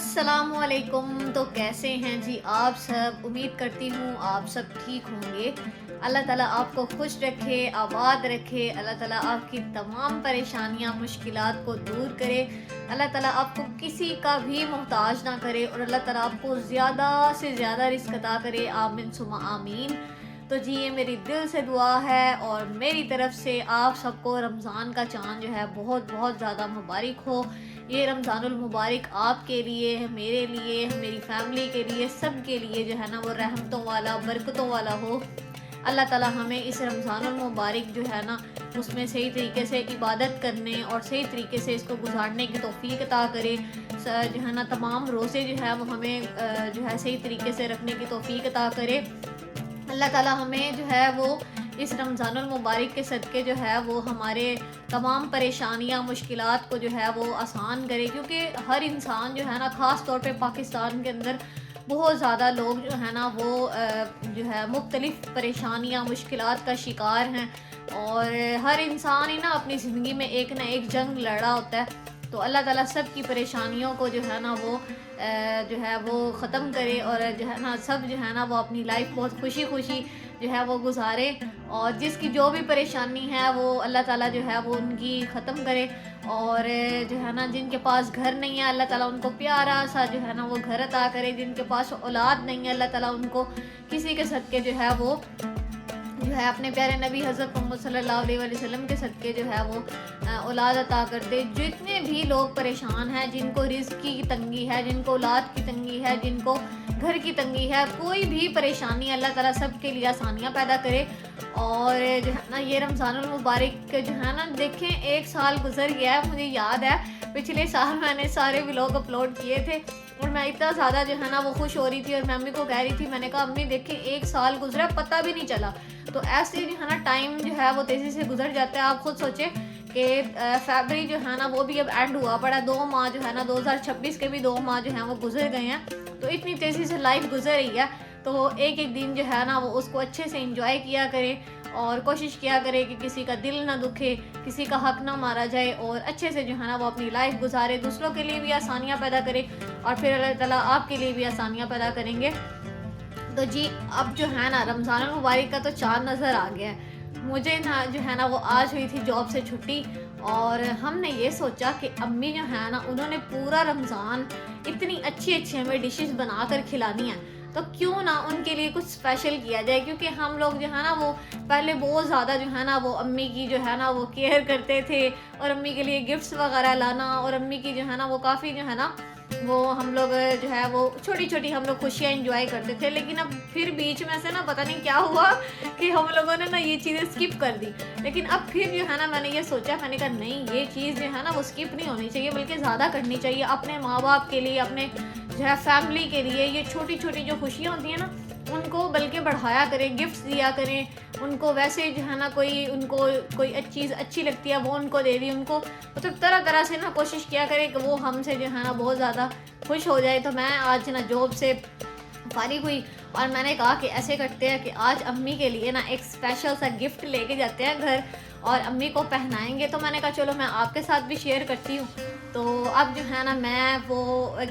अस्सलामुअलैकुम। तो कैसे हैं जी आप सब? उम्मीद करती हूँ आप सब ठीक होंगे। अल्लाह ताला आपको खुश रखे, आबाद रखे। अल्लाह ताला आपकी तमाम परेशानियाँ मुश्किलात को दूर करे। अल्लाह ताला आपको किसी का भी मोहताज ना करे और अल्लाह ताला आपको ज़्यादा से ज़्यादा रिज़्क अता करे। आमीन सुमा आमीन। तो जी ये मेरी दिल से दुआ है और मेरी तरफ से आप सबको रमज़ान का चाँद जो है बहुत बहुत ज़्यादा मुबारक हो। ये रमज़ानुल मुबारक आपके लिए, मेरे लिए, मेरी फैमिली के लिए, सब के लिए जो है ना वो रहमतों वाला, बरकतों वाला हो। अल्लाह ताला हमें इस रमज़ानुल मुबारक जो है ना उसमें सही तरीके से इबादत करने और सही तरीके से इसको गुजारने की तौफीक अता करे। जो है ना तमाम रोज़े जो है वो हमें जो है सही तरीके से रखने की तौफीक अता करे। अल्लाह ताला हमें जो है वो इस रमज़ानुल मुबारक के सदक़े जो है वो हमारे तमाम परेशानियाँ मुश्किलात को जो है वो आसान करे, क्योंकि हर इंसान जो है ना ख़ास तौर पे पाकिस्तान के अंदर बहुत ज़्यादा लोग जो है ना वो जो है मुख्तलिफ़ परेशानियाँ मुश्किलात का शिकार हैं और हर इंसान ही ना अपनी ज़िंदगी में एक ना एक जंग लड़ा होता है। तो अल्लाह ताला सब की परेशानियों को जो है ना वो जो है वो ख़त्म करे और जो है ना सब जो है ना वो अपनी लाइफ बहुत खुशी खुशी जो है वो गुजारे और जिसकी जो भी परेशानी है वो अल्लाह ताला जो है वो उनकी ख़त्म करे। और जो है ना जिनके पास घर नहीं है अल्लाह ताला उनको प्यारा सा जो है ना वो घर अता करे। जिनके पास औलाद नहीं है अल्लाह ताला उनको किसी के सदक़े जो है वो जो है अपने प्यारे नबी हज़रत मोहम्मद सल्लल्लाहु अलैहि वसल्लम के सदक़े जो है वो औलाद अता कर दे। जितने भी लोग परेशान हैं, जिनको रिज़्क़ की तंगी है, जिनको औलाद की तंगी है, जिनको घर की तंगी है, कोई भी परेशानी अल्लाह ताला सब के लिए आसानियाँ पैदा करे। और जो है ना ये रमज़ानुल मुबारक जो है ना देखें एक साल गुजर गया है। मुझे याद है पिछले साल मैंने सारे व्लॉग अपलोड किए थे और मैं इतना ज़्यादा जो है ना वो खुश हो रही थी और मैं अम्मी को कह रही थी, मैंने कहा अम्मी देखिए एक साल गुजरा पता भी नहीं चला। तो ऐसे जो है ना टाइम जो है वो तेज़ी से गुजर जाता है। आप खुद सोचें कि फरवरी जो है ना वो भी अब एंड हुआ पड़ा, 2 माह जो है ना 2026 के भी 2 माह जो हैं वो गुजर गए हैं। तो इतनी तेज़ी से लाइफ गुजर रही है तो एक एक दिन जो है ना वो उसको अच्छे से इंजॉय किया करें और कोशिश किया करें कि किसी का दिल ना दुखे, किसी का हक ना मारा जाए और अच्छे से जो है ना वो अपनी लाइफ गुजारे, दूसरों के लिए भी आसानियाँ पैदा करे और फिर अल्लाह ताला आपके लिए भी आसानियाँ पैदा करेंगे। तो जी अब जो है ना रमज़ानुल मुबारक का तो चाँद नज़र आ गया है। मुझे ना जो है ना वो आज हुई थी जॉब से छुट्टी और हमने ये सोचा कि अम्मी जो है ना उन्होंने पूरा रमज़ान इतनी अच्छी अच्छी हमें डिशेस बनाकर खिलानी है, तो क्यों ना उनके लिए कुछ स्पेशल किया जाए। क्योंकि हम लोग जो है ना वो पहले बहुत ज़्यादा जो है ना वो अम्मी की जो है ना वो केयर करते थे और अम्मी के लिए गिफ्ट्स वगैरह लाना और अम्मी की जो है ना वो काफ़ी जो है ना वो हम लोग जो है वो छोटी छोटी हम लोग खुशियाँ एंजॉय करते थे। लेकिन अब फिर बीच में से ना पता नहीं क्या हुआ कि हम लोगों ने ना ये चीज़ें स्किप कर दी। लेकिन अब फिर जो है ना मैंने ये सोचा, मैंने कहा नहीं ये चीज़ जो है ना वो स्किप नहीं होनी चाहिए बल्कि ज़्यादा करनी चाहिए अपने माँ बाप के लिए, अपने जो है फैमिली के लिए। ये छोटी छोटी जो खुशियाँ होती हैं ना उनको बल्कि बढ़ाया करें, गिफ्ट्स दिया करें उनको। वैसे जो है ना कोई उनको कोई चीज़ अच्छी लगती है वो उनको दे दी, उनको मतलब तरह तरह से ना कोशिश किया करें कि वो हमसे जो है ना बहुत ज़्यादा खुश हो जाए। तो मैं आज ना जॉब से फारिग हुई और मैंने कहा कि ऐसे करते हैं कि आज अम्मी के लिए ना एक स्पेशल सा गिफ्ट लेके जाते हैं घर और अम्मी को पहनाएंगे। तो मैंने कहा चलो मैं आपके साथ भी शेयर करती हूँ। तो अब जो है ना मैं वो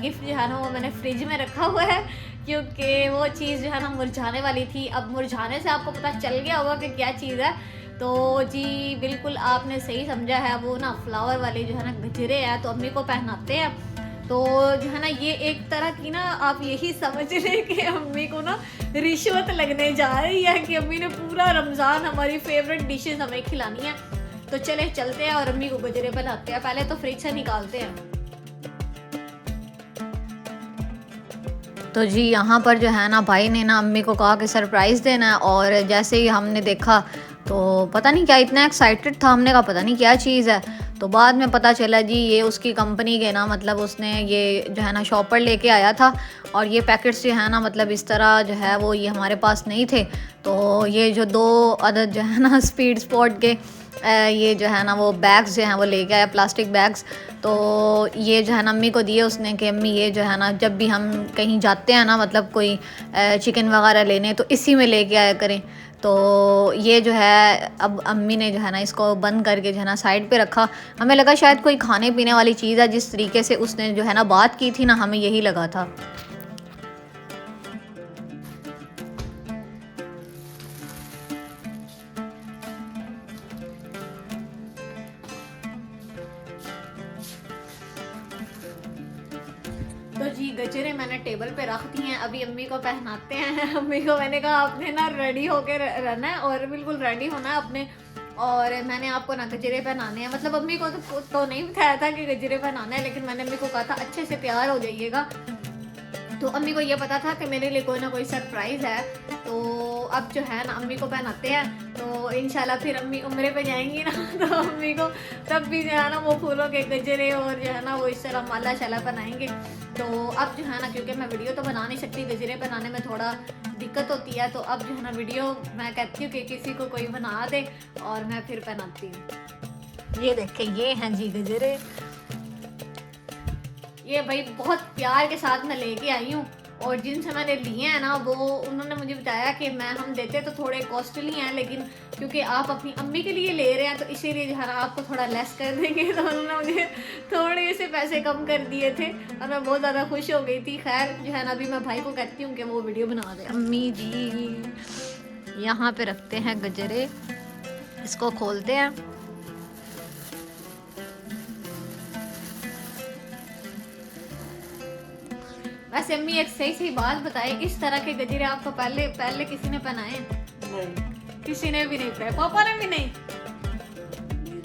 गिफ्ट जो है ना वो मैंने फ्रिज में रखा हुआ है क्योंकि वो चीज़ जो है ना मुरझाने वाली थी। अब मुरझाने से आपको पता चल गया होगा कि क्या चीज़ है। तो जी बिल्कुल आपने सही समझा है, वो ना फ्लावर वाले जो है ना गजरे हैं तो अम्मी को पहनाते हैं। तो जो है ना ये एक तरह की ना आप यही समझ लें कि अम्मी को ना रिश्वत लगने जा रही है कि अम्मी ने पूरा रमज़ान हमारी फेवरेट डिशेस हमें खिलानी है। तो चले चलते हैं और अम्मी को गजरे बनाते हैं। पहले तो फ्रिज से निकालते हैं। तो जी यहाँ पर जो है ना भाई ने ना अम्मी को कहा कि सरप्राइज़ देना है और जैसे ही हमने देखा तो पता नहीं क्या इतना एक्साइटेड था, हमने कहा पता नहीं क्या चीज़ है। तो बाद में पता चला जी ये उसकी कंपनी के ना मतलब उसने ये जो है ना शॉपर लेके आया था और ये पैकेट्स जो है ना मतलब इस तरह जो है वो ये हमारे पास नहीं थे। तो ये जो 2 अदद जो है ना स्पीड स्पॉट के ये जो है ना वो बैग्स जो हैं वो लेके आया, प्लास्टिक बैग्स। तो ये जो है ना अम्मी को दिए उसने कि अम्मी ये जो है ना जब भी हम कहीं जाते हैं ना, मतलब कोई चिकन वगैरह लेने, तो इसी में लेके आया करें। तो ये जो है अब अम्मी ने जो है ना इसको बंद करके जो है ना साइड पे रखा। हमें लगा शायद कोई खाने पीने वाली चीज़ है, जिस तरीके से उसने जो है ना बात की थी ना, हमें यही लगा था। तो जी गजरे मैंने टेबल पे रख दी हैं, अभी अम्मी को पहनाते हैं। अम्मी को मैंने कहा आपने ना रेडी होके रहना है और बिल्कुल रेडी होना है अपने, और मैंने आपको ना गजरे पहनाने हैं। मतलब अम्मी को तो नहीं बताया था कि गजरे पहनाना है, लेकिन मैंने अम्मी को कहा था अच्छे से तैयार हो जाइएगा। तो अम्मी को ये पता था कि मेरे लिए कोई ना कोई सरप्राइज़ है। तो अब जो है ना अम्मी को पहनाते हैं, तो इंशाल्लाह फिर अम्मी उम्रे पे जाएंगी ना, तो अम्मी को तब भी जो है ना वो फूलों के गजरे और जो है ना वो इस तरह माला शाला पहनाएंगे। तो अब जो है ना क्योंकि मैं वीडियो तो बना नहीं सकती, गजरे पहनाने में थोड़ा दिक्कत होती है, तो अब जो है ना वीडियो मैं कहती हूँ कि किसी को कोई बना दे और मैं फिर पहनाती हूँ। ये देखें, ये हैं जी गजरे। ये भाई बहुत प्यार के साथ मैं लेके आई हूँ, और जिनसे मैंने लिए हैं ना वो उन्होंने मुझे बताया कि हम देते तो थोड़े कॉस्टली हैं, लेकिन क्योंकि आप अपनी अम्मी के लिए ले रहे हैं तो इसीलिए जो है ना आपको थोड़ा लेस कर देंगे। तो उन्होंने मुझे थोड़े से पैसे कम कर दिए थे और मैं बहुत ज़्यादा खुश हो गई थी। खैर जो है ना अभी मैं भाई को कहती हूँ कि वो वीडियो बना दे। अम्मी जी यहाँ पे रखते हैं गजरे, इसको खोलते हैं। वैसे अम्मी एक सही सही बात बताए, इस तरह के गजरे आपको पहले पहले किसी ने पहनाए? नहीं, किसी ने भी नहीं पहनाए, पापा ने भी नहीं?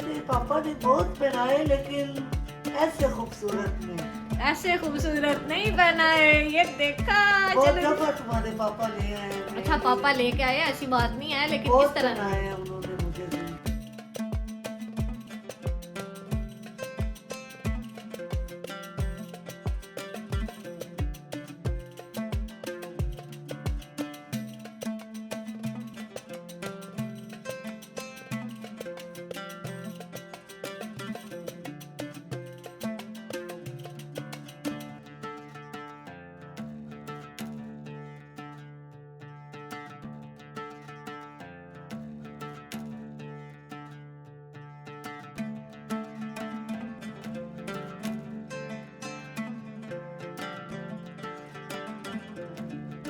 मेरे पापा ने बहुत पहनाए, लेकिन ऐसे खूबसूरत नहीं। ऐसे खूबसूरत नहीं पहनाए, ये देखा। बहुत चलो दफा तुम्हारे पापा ले आए हैं। अच्छा पापा लेके आए, ऐसी बात नहीं है, लेकिन बहुत किस तरह? पहनाए हैं उन्होंने मुझे भी।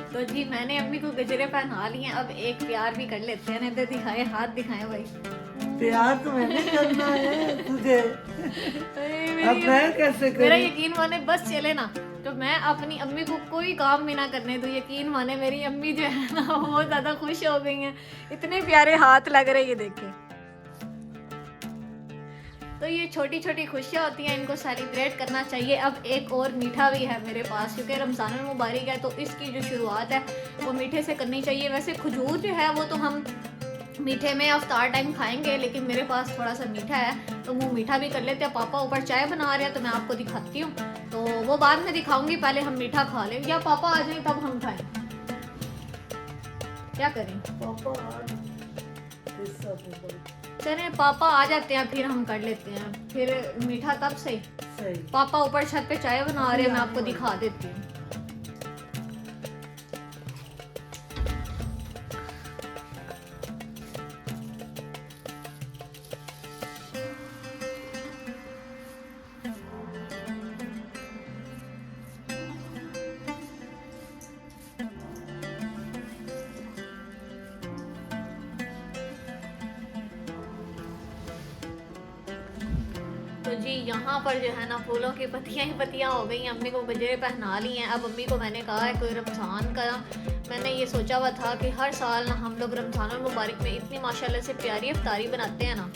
तो जी मैंने अम्मी को गजरे पहना लिए हैं, अब एक प्यार भी कर लेते हैं। इधर दिखाए, हाथ दिखाए भाई। प्यार तो मैंने करना है तुझे, अब मैं कैसे मेरा करूं? यकीन माने बस चले ना, तो मैं अपनी अम्मी को कोई काम भी ना करने दूं। यकीन माने मेरी अम्मी जो है ना बहुत ज़्यादा खुश हो गई हैं, इतने प्यारे हाथ लग रहे, ये देखें। तो ये छोटी छोटी खुशियाँ होती हैं, इनको सेलिब्रेट करना चाहिए। अब एक और मीठा भी है मेरे पास, क्योंकि रमज़ान मुबारक है, तो इसकी जो शुरुआत है वो मीठे से करनी चाहिए। वैसे खजूर जो है वो तो हम मीठे में अफ्तार टाइम खाएंगे, लेकिन मेरे पास थोड़ा सा मीठा है तो मुँह मीठा भी कर लेते हैं। पापा ऊपर चाय बना रहे हैं तो मैं आपको दिखाती हूँ, तो वो बाद में दिखाऊंगी, पहले हम मीठा खा लें, या पापा आ जाए तब हम खाएं, क्या करें? पापा आज हिस्सा दे दो। चले पापा आ जाते हैं फिर हम कर लेते हैं, फिर मीठा तब सही। सही। पापा ऊपर छत पे चाय बना रहे हैं, मैं आपको दिखा देती हूँ। तो जी यहाँ पर जो है ना फूलों की पत्तियाँ ही पत्तियाँ हो गई हैं। अम्मी को गजरे पहना ली हैं। अब अम्मी को मैंने कहा है कोई रमज़ान का मैंने ये सोचा हुआ था कि हर साल ना हम लोग रमज़ान मुबारक में इतनी माशाल्लाह से प्यारी इफ्तारी बनाते हैं ना,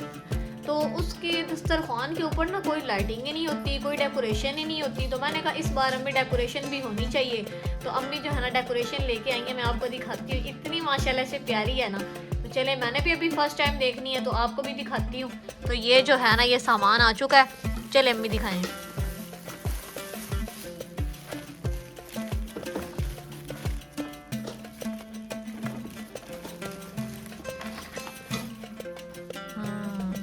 तो उसके दस्तरखान के ऊपर ना कोई लाइटिंग ही नहीं होती, कोई डेकोरेशन ही नहीं होती। तो मैंने कहा इस बार अम्मी डेकोरेशन भी होनी चाहिए। तो अम्मी जो है ना डेकोरेशन लेके आई है, मैं आपको दिखाती हूँ, इतनी माशाल्लाह से प्यारी है ना। तो चले मैंने भी अभी फर्स्ट टाइम देखनी है तो आपको भी दिखाती हूँ। तो ये जो है ना ये सामान आ चुका है, चले अम्मी दिखाएं। हाँ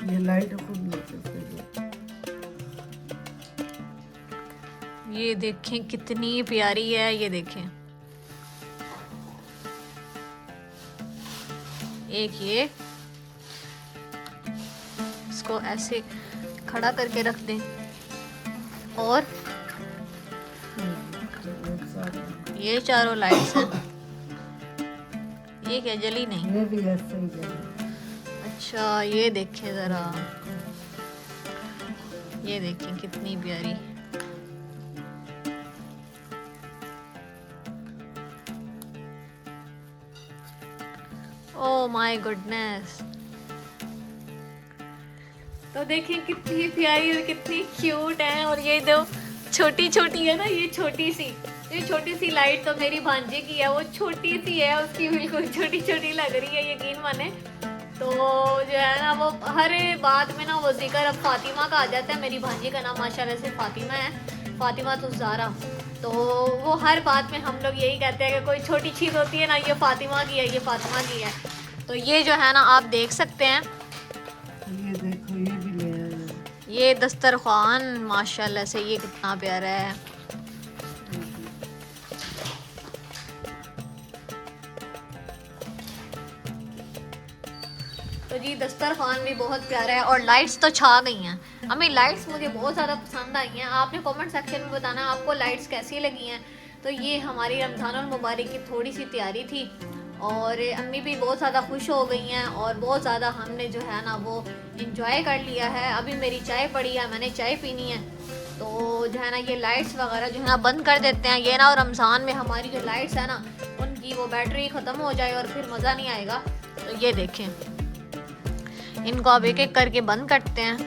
ये लाइट खुद नीचे से ये देखें कितनी प्यारी है, ये देखें। एक ये इसको ऐसे खड़ा करके रख दें और ये चारों लाइट्स हैं। ये क्या जली नहीं? ये भी ऐसे ही है। अच्छा ये देखें जरा, ये देखें कितनी प्यारी। Oh my goodness. तो देखें कितनी प्यारी और कितनी क्यूट है। और ये जो छोटी छोटी है ना, ये छोटी सी लाइट तो मेरी भांजे की है, वो छोटी सी है, उसकी बिल्कुल छोटी छोटी लग रही है, यकीन माने। तो जो है ना वो हर बात में ना वो जिक्र अब फातिमा का आ जाता है। मेरी भांजी का नाम माशाल्लाह से फातिमा है, फातिमा तो ज़ारा। तो वो हर बात में हम लोग यही कहते हैं कि कोई छोटी चीज़ होती है ना, ये फातिमा की है, ये फातिमा की है। तो ये जो है ना आप देख सकते हैं, ये देखो ये भी ले आए। ये दस्तरखान माशाल्लाह से ये कितना प्यारा है। तो जी दस्तरखान भी बहुत प्यारा है और लाइट्स तो छा गई हैं। हमें लाइट्स मुझे बहुत ज़्यादा पसंद आई हैं। आपने कमेंट सेक्शन में बताना आपको लाइट्स कैसी लगी हैं। तो ये हमारी रमज़ानुल मुबारक की थोड़ी सी तैयारी थी और अम्मी भी बहुत ज़्यादा खुश हो गई हैं और बहुत ज़्यादा हमने जो है ना वो इंजॉय कर लिया है। अभी मेरी चाय पड़ी है, मैंने चाय पीनी है। तो जो है ना ये लाइट्स वगैरह जो है ना बंद कर देते हैं। ये ना और रमज़ान में हमारी जो लाइट्स है ना उनकी वो बैटरी ख़त्म हो जाए और फिर मज़ा नहीं आएगा। तो ये देखें, इनको अब एक एक करके बंद करते हैं।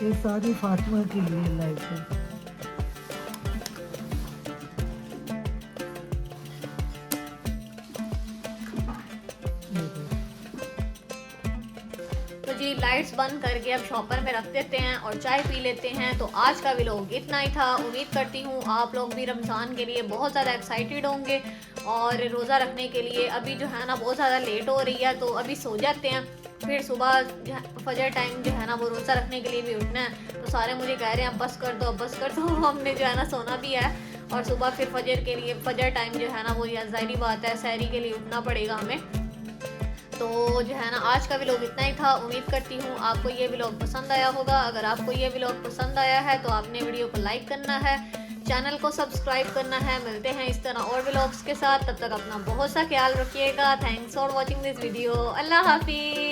ये सारी फातिमा के लिए लाइट है। तो जी लाइट्स बंद करके अब शॉपर में रख देते हैं और चाय पी लेते हैं। तो आज का व्लॉग इतना ही था। उम्मीद करती हूँ आप लोग भी रमज़ान के लिए बहुत ज़्यादा एक्साइटेड होंगे और रोज़ा रखने के लिए। अभी जो है ना बहुत ज़्यादा लेट हो रही है, तो अभी सो जाते हैं, फिर सुबह फजर टाइम जो है ना वो रोज़ा रखने के लिए भी उठना है। तो सारे मुझे कह रहे हैं अब बस कर दो, अब बस कर दो। हमने जो है ना सोना भी है और सुबह फिर फजर के लिए, फजर टाइम जो है ना वो ज़ाहिरी बात है सहरी के लिए उठना पड़ेगा हमें। तो जो है ना आज का व्लॉग इतना ही था। उम्मीद करती हूँ आपको ये व्लॉग पसंद आया होगा। अगर आपको ये व्लॉग पसंद आया है तो आपने वीडियो को लाइक करना है, चैनल को सब्सक्राइब करना है। मिलते हैं इस तरह और व्लॉग्स के साथ, तब तक अपना बहुत सा ख्याल रखिएगा। Thanks for watching this video. अल्लाह हाफिज़।